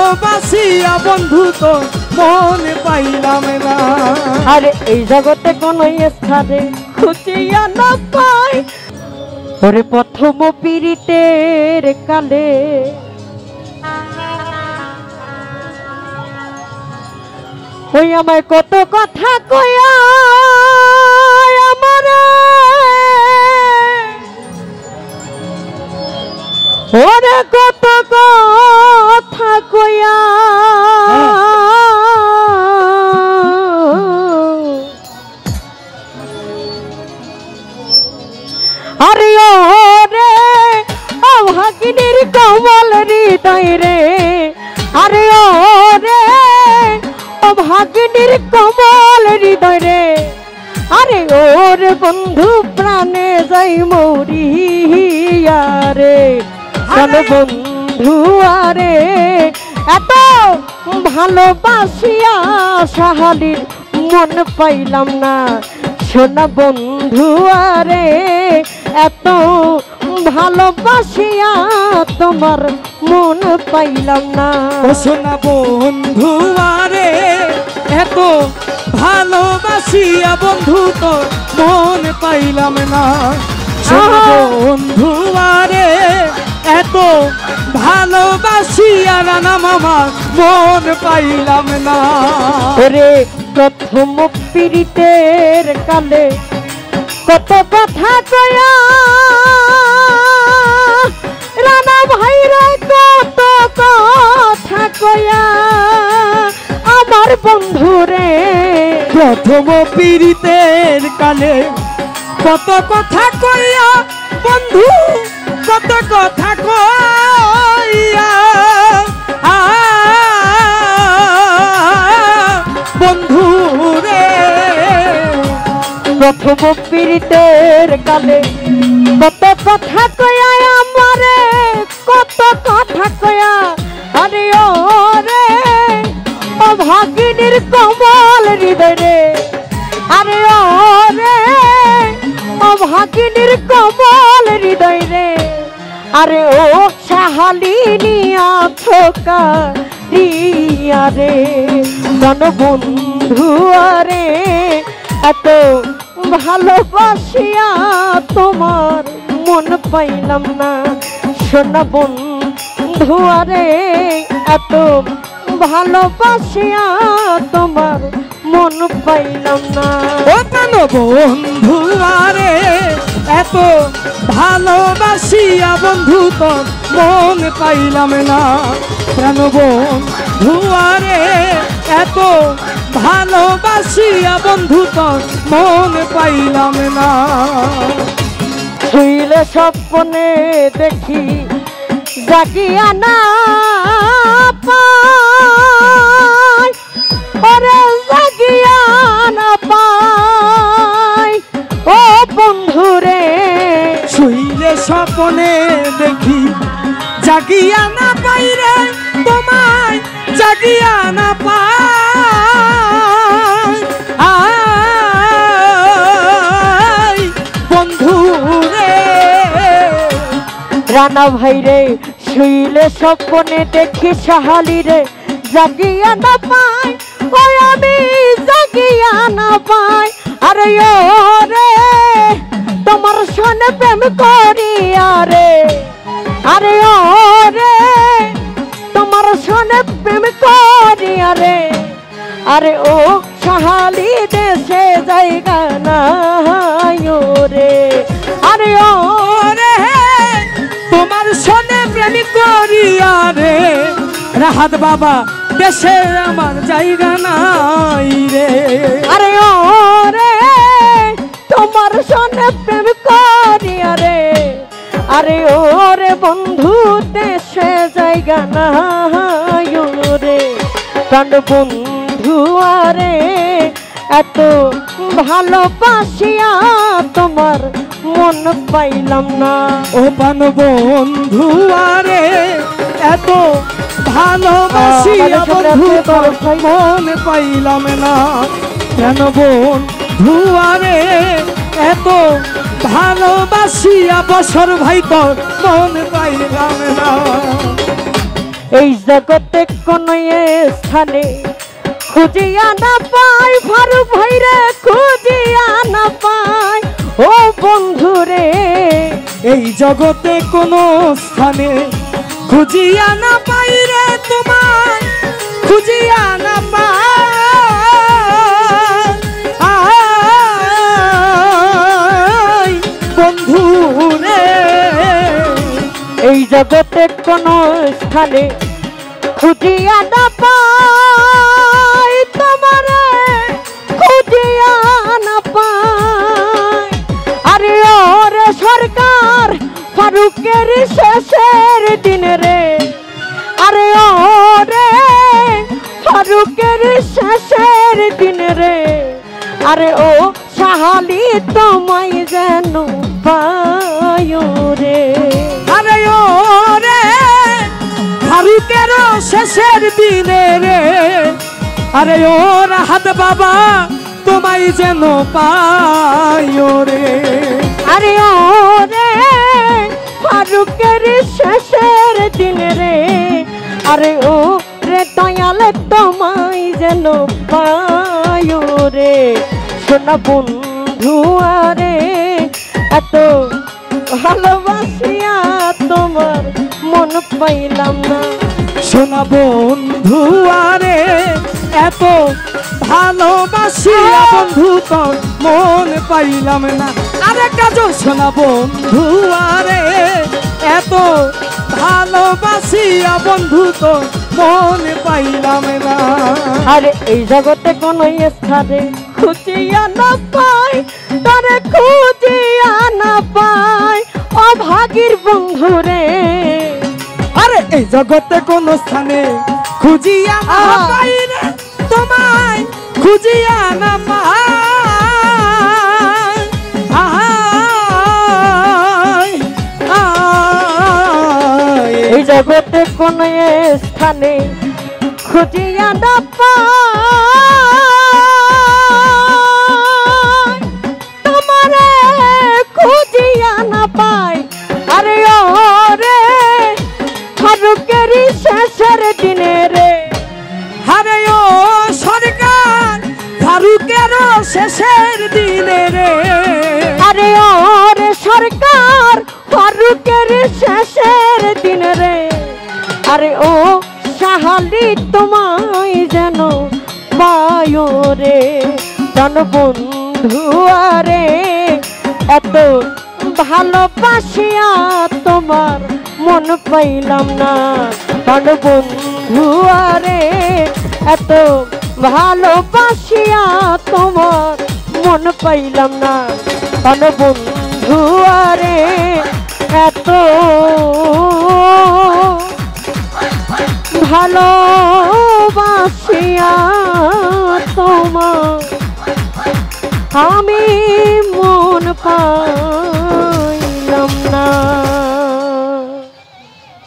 ভালোবাসিয়া বন্ধু তোর মন পাইলাম না। আরে এই জগতে কোন স্থানে খুঁজিয়া না পাই ওরে প্রথম পীড়িতের কালে ওই আমায় কত কথা কয়া আমারে ওরে কত কথা কয়া আরে ওরে অভাগিনীর কমল হৃদয় রে আরে ওরে অভাগিনীর কমল হৃদয় রে আরে ওরে বন্ধু প্রাণে যাই মরিয়া রে বন্ধু আরে এত ভালোবাসিয়া সাহালির মন পাইলাম না সোনা বন্ধু আরে এত ভালোবাসিয়া তোমার মন পাইলাম না। ও সোনা বন্ধু আরে এত ভালোবাসিয়া বন্ধু তোর মন পাইলাম না। সোনা বন্ধু আরে এত ভালোবাসিয়া রানা মামা মন পাইলাম না। ওরে প্রথম পীড়িতের কালে কত কথা কয়া রানা ভাই রে কত কথা কয়া আমার বন্ধু রে প্রথম পীড়িতের কালে কত কথা কইয়া বন্ধু কত কথা কইয়া বন্ধু রে প্রথম পীড়িতের কালে কত কথা কয়া আমারে কত কথা কয়া আরে ও রে অভাগিনীর কমল হৃদয় রে আরে ও রে অভাগিনীর কমল হৃদয় রে আরে ও সাহালিনিয়া থোকা রিয়া রে বন্ধু আরে এত ভালোবাসিয়া তোমার মন পাইলাম না সোনা বন্ধু আরে এত ভালোবাসিয়া তোমার মন পাইলাম না। ও কেন বন্ধু আরে এত ভালোবাসিয়া বন্ধু তোর মন পাইলাম না। কেন বন্ধু আরে এত ভালোবাসিয়া বন্ধু তোর মন পাইলাম না। শুইলে স্বপ্নে দেখি জাগিয়া না পাই ওরে জাগিয়া না পাই ও বন্ধু রে শুইলে স্বপ্নে দেখি জাগিয়া না পাই রে তোমায় জাগিয়া না পাই বন্ধু রে রানা ভাই রে শুইলে স্বপ্নে দেখি সাহালি রে জাগিয়া না পাই ওই আমি জাগিয়া না পাই আরে ও রে তোমার সনে প্রেম করিয়া রে আরে ও রে তোমার সনে প্রেম করিয়া রে আরে ও সাহালি দেশে জায়গা নাই রে আরে ও রে তোমার সনে প্রেম করিয়া রে রাহাত বাবা দেশে আমার জায়গা নাই রে আরে ও রে তোমার সনে প্রেম করিয়া রে আরে ও রে বন্ধু দেশে জায়গা নাই রে কাণ্ড বন্ধু আরে এত ভালোবাসিয়া তোমার মন পাইলাম না। ও পান বন্ধু আরে এত ভালোবাসিয়া বন্ধু তোর মন পাইলাম না। কেন বন্ধু আরে এত ভালোবাসিয়া বছর ভাই তোর মন পাইলাম না। এই জগতে কোন স্থানে খুঁজিয়া না পাই, ফারুক ভাইরে খুঁজিয়া না পাই ও বন্ধু রে। এই জগতে কোনো স্থানে খুঁজিয়া না পাই রে তোমায়, খুঁজিয়া না পাই বন্ধু রে। এই জগতে কোন স্থানে খুঁজিয়া না পাই, তোমারে খুঁজিয়া না পাই। আরে ওরে সরকার ফারুকের শেষের দিন রে, আরে ওরে ফারুকের শেষের দিন রে, আরে ও সাহালি তোমায় যেন পায় রে। আরে ও রে ফারুকের শেষের দিনে রে, আরে ও রাহাত বাবা তোমায় যেন পায় রে। আরে ও রে ফারুকের শেষের দিন রে, আরে ও রে দয়াল তোমায় যেন পায় রে। শোনা বন্ধু আরে এত ভালোবাসিয়া তোমার মন পাইলাম না। শোনা বন্ধু আরে এত ভালোবাসিয়া বন্ধু তোর মন পাইলাম না। আরে কাজ শোনা বন্ধু আরে এত ভালোবাসিয়া বন্ধু তোর মন পাইলাম না। আরে এই জগতে কোন স্থানে খুঁজিয়া না পাই, তারে খুঁজিয়া না পাই অভাগীর বন্ধু রে। আরে এই জগতে কোন স্থানে খুঁজিয়া না পাই রে তোমায়, খুঁজিয়া না পাই। এই জগতে কোন স্থানে খুঁজিয়া না পাই, তোমারে খুঁজিয়া না পাই। আরে ও রে ফারুকের শেষের দিনে রে, আরে ও সরকার ফারুকের শেষের দিনে রে, আরে ও রে সরকার ফারুকের শেষের দিন রে, আরে ও সাহালি তোমায় যেন পায় রে। জন বন্ধু আরে এত ভালোবাসিয়া তোমার মন পাইলাম না। জন বন্ধু আরে এত ভালোবাসিয়া তোমার মন পাইলাম না। জন বন্ধু আরে এত ভালোবাসিয়া তোমার আমি মন পাই।